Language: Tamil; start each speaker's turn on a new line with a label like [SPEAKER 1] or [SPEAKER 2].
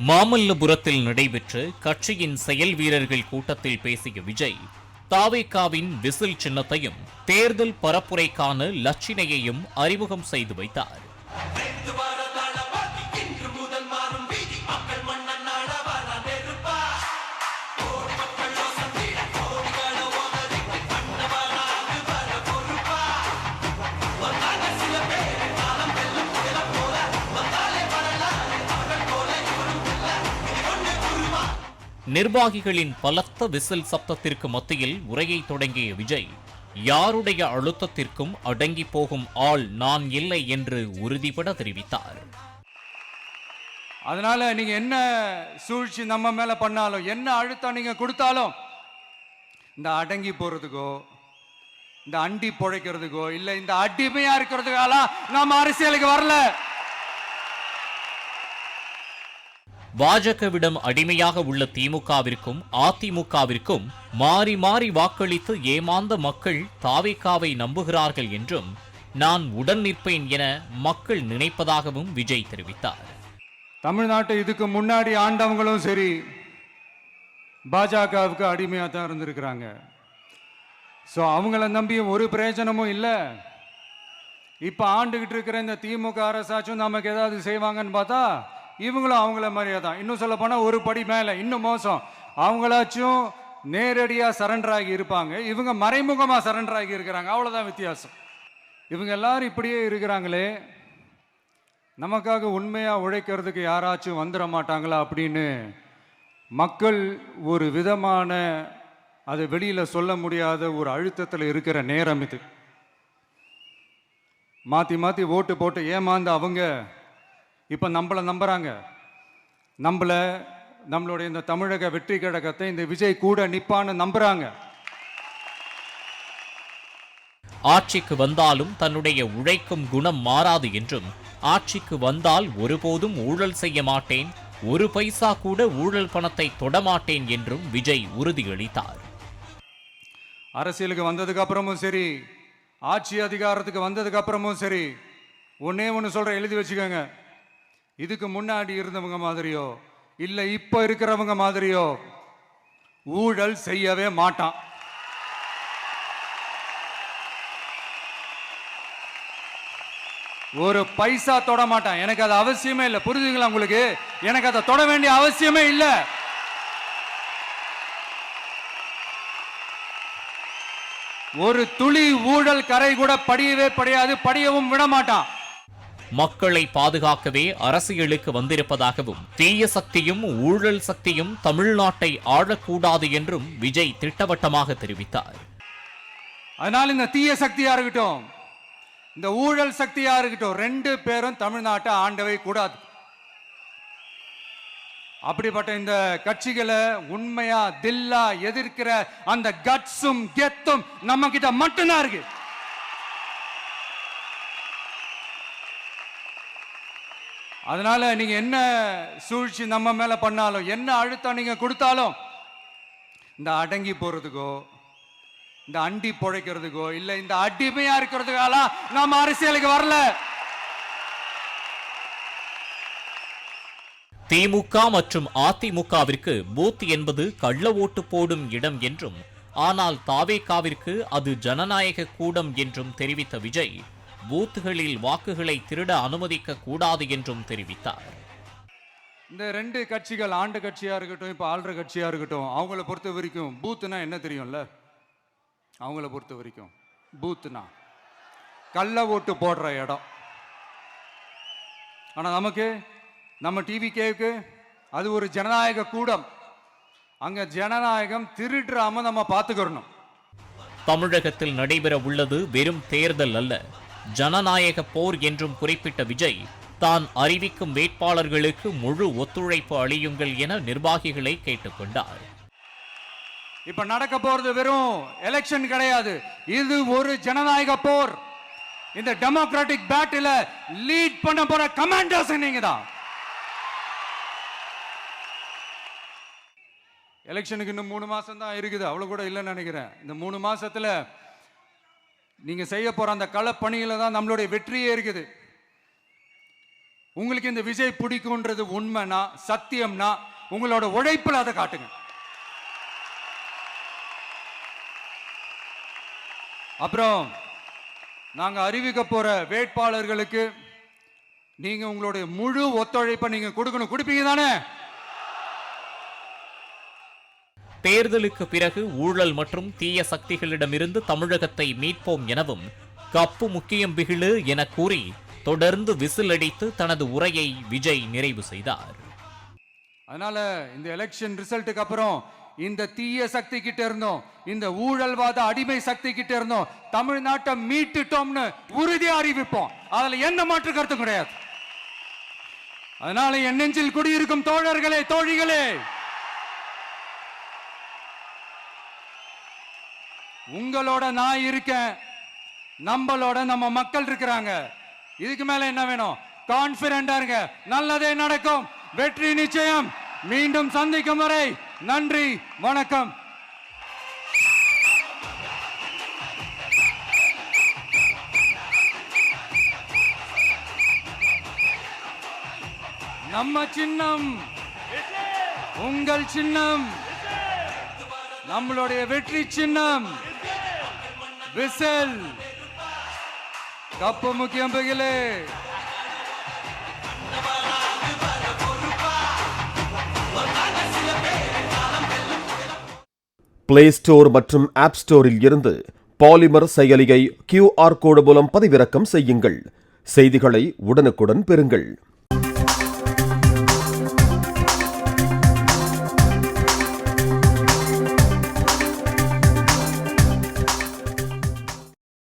[SPEAKER 1] மாமல்லபுரத்தில் நடைபெற்ற கட்சியின் செயல் வீரர்கள் கூட்டத்தில் பேசிய விஜய், தாவேகாவின் விசில் சின்னத்தையும் தேர்தல் பரப்புரைக்கான லட்சினையையும் அறிமுகம் செய்து வைத்தார். நிர்வாகிகளின் பலத்த விசில் சப்தத்திற்கு மத்தியில் உரையை தொடங்கிய விஜய், யாருடைய அழுத்தத்திற்கும் அடங்கி போகும் ஆள் நான் இல்லை என்று உறுதிபட தெரிவித்தார்.
[SPEAKER 2] அதனால நீங்க என்ன சூழ்ச்சி நம்ம மேல பண்ணாலும், என்ன அழுத்தம் நீங்க கொடுத்தாலும், இந்த அடங்கி போறதுக்கோ, இந்த அண்டி பொழைக்கிறதுக்கோ, இல்ல இந்த அடிமையா இருக்கிறதுக்கால நாம அரசியலுக்கு வரல.
[SPEAKER 1] பாஜகவிடம் அடிமையாக உள்ள திமுகவிற்கும் அதிமுகவிற்கும் மாறி மாறி வாக்களித்து ஏமாந்த மக்கள் தாவேகாவை நம்புகிறார்கள் என்றும் நான் உடன் நிற்பேன் என மக்கள் நினைப்பதாகவும் விஜய் தெரிவித்தார்.
[SPEAKER 2] தமிழ்நாட்டை இதுக்கு முன்னாடி ஆண்டவங்களும் சரி பாஜகவுக்கு அடிமையா தான் இருந்திருக்கிறாங்க. ஸோ அவங்கள நம்பியும் ஒரு பிரயோஜனமும் இல்லை. இப்போ ஆண்டுகிட்டு இருக்கிற இந்த திமுக அரசாச்சும் நமக்கு ஏதாவது செய்வாங்கன்னு பார்த்தா இவங்களும் அவங்கள மாதிரியே தான். இன்னும் சொல்ல போனால் ஒரு படி மேலே, இன்னும் மோசம். அவங்களாச்சும் நேரடியாக சரண்டர் ஆகி இருப்பாங்க, இவங்க மறைமுகமாக சரண்டர் ஆகி இருக்கிறாங்க. அவ்வளோதான் வித்தியாசம். இவங்க எல்லாரும் இப்படியே இருக்கிறாங்களே, நமக்காக உண்மையாக உழைக்கிறதுக்கு யாராச்சும் வந்துட மாட்டாங்களா அப்படின்னு மக்கள் ஒரு விதமான அதை வெளியில் சொல்ல முடியாத ஒரு அழுத்தத்தில் இருக்கிற நேரம் இது. மாற்றி மாற்றி ஓட்டு போட்டு ஏமாந்து அவங்க இப்போ நம்மளை நம்புறாங்க. நம்மளுடைய இந்த தமிழக வெற்றி கழகத்தை இந்த விஜய் கூட நிப்பான்னு நம்புறாங்க.
[SPEAKER 1] ஆட்சிக்கு வந்தாலும் தன்னுடைய உழைக்கும் குணம் மாறாது என்றும், ஆட்சிக்கு வந்தால் ஒருபோதும் ஊழல் செய்ய மாட்டேன், ஒரு பைசா கூட ஊழல் பணத்தை தொடமாட்டேன் என்றும் விஜய் உறுதியளித்தார்.
[SPEAKER 2] அரசியலுக்கு வந்ததுக்கு அப்புறமும் சரி, ஆட்சி அதிகாரத்துக்கு வந்ததுக்கு அப்புறமும் சரி, ஒன்னே ஒன்று சொல்ற, எழுதி வச்சுக்கோங்க. இதுக்கு முன்னாடி இருந்தவங்க மாதிரியோ இல்லை இப்போ இருக்கிறவங்க மாதிரியோ ஊழல் செய்யவே மாட்டான். ஒரு பைசா தொட மாட்டான். எனக்கு அது அவசியமே இல்லை. புரிஞ்சுங்களா உங்களுக்கு? எனக்கு அதை தொட வேண்டிய அவசியமே இல்லை. ஒரு துளி ஊழல் கரை கூட படியவே படியாது, படியவும் விட மாட்டான்.
[SPEAKER 1] மக்களை பாதுகாக்கவே அரசியலுக்கு வந்திருப்பதாகவும், தீய சக்தியும் ஊழல் சக்தியும் தமிழ்நாட்டை ஆளக்கூடாது என்றும் விஜய் திட்டவட்டமாக தெரிவித்தார்.
[SPEAKER 2] அதனால் இந்த தீய சக்தியா இருக்கட்டும், இந்த ஊழல் சக்தியா இருக்கட்டும், ரெண்டு பேரும் தமிழ்நாட்டை ஆண்டவை கூடாது. அப்படிப்பட்ட இந்த கட்சிகளை உண்மையா தில்லா எதிர்க்கிற அந்த கட்ஸும் கெத்தும் நம்ம கிட்ட மட்டும்தான் இருக்கு. அதனால நீங்க என்ன சூழ்ச்சி நம்ம மேல பண்ணாலும், என்ன அழுத்தம் நீங்க கொடுத்தாலும், இந்த அடங்கி போறதுக்கோ, இந்த அண்டி பொழைக்கிறதுக்கோ, இல்ல இந்த அடிமையா இருக்கிறதுக்கால நாம அரசியலுக்கு வரல.
[SPEAKER 1] திமுக மற்றும் அதிமுகவிற்கு பூத் என்பது கள்ள ஓட்டு போடும் இடம் என்றும், ஆனால் தாவேகாவிற்கு அது ஜனநாயக கூடம் என்றும் தெரிவித்த விஜய், பூத்துகளில் வாக்குகளை திருட அனுமதிக்க கூடாது என்றும் தெரிவித்தார்.
[SPEAKER 2] இந்த ரெண்டு கட்சிகள், ஆண்டு கட்சியா இருக்கட்டும், இப்ப ஆள்ற கட்சியா இருக்கட்டும், அவங்கள பொறுத்த வரைக்கும் பூத்துனா என்ன தெரியும்ல? அவங்கள பொறுத்த வரைக்கும் பூத்துனா கள்ள ஓட்டு போடுற இடம். ஆனா நமக்கு, நம்ம டிவிகேவுக்கு அது ஒரு ஜனநாயக கூடம். அங்க ஜனநாயகம் திருடாம நம்ம பார்த்துக்கணும்.
[SPEAKER 1] தமிழகத்தில் நடைபெற உள்ளது வெறும் தேர்தல் அல்ல, ஜனநாயக போர் என்றும் குறிப்பிட்ட விஜய், தான் அறிவிக்கும் வேட்பாளர்களுக்கு முழு ஒத்துழைப்பு அளியுங்கள் என நிர்வாகிகளை கேட்டுக்கொண்டார்.
[SPEAKER 2] இப்ப நடக்க போறது வெறும் எலெக்ஷன் கிடையாது, இது ஒரு ஜனநாயக போர். இந்த டெமோக்ராட்டிக் பேட்டில லீட் பண்ண போற கமாண்டர்ஸ் நீங்க தான். எலெக்ஷனுக்கு இன்னும் 3 மாசம் தான் இருக்குது, அவ்வளவு கூட இல்லைன்னு நினைக்கிறேன். இந்த 3 மாசத்துல நீங்க செய்ய போற அந்த களப்பணியில தான் நம்மளுடைய வெற்றியே இருக்குது. உங்களுக்கு இந்த விஜய் பிடிக்கும்ன்றது உண்மைனா, சத்தியம்னா, உங்களோட உழைப்புல அதை காட்டுங்க. அப்புறம் நாங்க அறிவிக்க போற வேட்பாளர்களுக்கு நீங்க உங்களுடைய முழு ஒத்துழைப்பை நீங்க கொடுக்கணும். கொடுப்பீங்க தானே?
[SPEAKER 1] தேர்தலுக்கு பிறகு ஊழல் மற்றும் தீய சக்திகளிடமிருந்து தமிழகத்தை மீட்போம் எனவும் கப்பு முக்கியம் பிகிழு என கூறி தொடர்ந்து விசில் அடித்து தனது உரையை விஜய் நிறைவு செய்தார்.
[SPEAKER 2] அதனால இந்த எலெக்ஷன் ரிசல்ட்டுக்கு அப்புறம் இந்த தீய சக்தி கிட்ட இருந்தோம், இந்த ஊழல்வாத அடிமை சக்தி கிட்ட இருந்தோம் தமிழ்நாட்டை மீட்டுட்டோம்னு உறுதியா அறிவிப்போம். அதுல என்ன மாற்று கருத்து கிடையாது. அதனால என் நெஞ்சில் குடியிருக்கும் தோழர்களே, தோழிகளே, உங்களோட நான் இருக்கேன், நம்மளோட நம்ம மக்கள் இருக்கிறாங்க. இதுக்கு மேல என்ன வேணும்? கான்பிடண்டா இருங்க, நல்லதே நடக்கும், வெற்றி நிச்சயம். மீண்டும் சந்திக்கும் வரை நன்றி, வணக்கம். நம்ம சின்னம் உங்கள் சின்னம், நம்மளுடைய வெற்றி சின்னம் விசில். கப்பு முக்கியம் பிகிலே.
[SPEAKER 3] பிளே ஸ்டோர் மற்றும் ஆப் ஸ்டோரில் இருந்து பாலிமர் செயலியை QR கோடு மூலம் பதிவிறக்கம் செய்யுங்கள். செய்திகளை உடனுக்குடன் பெறுங்கள்.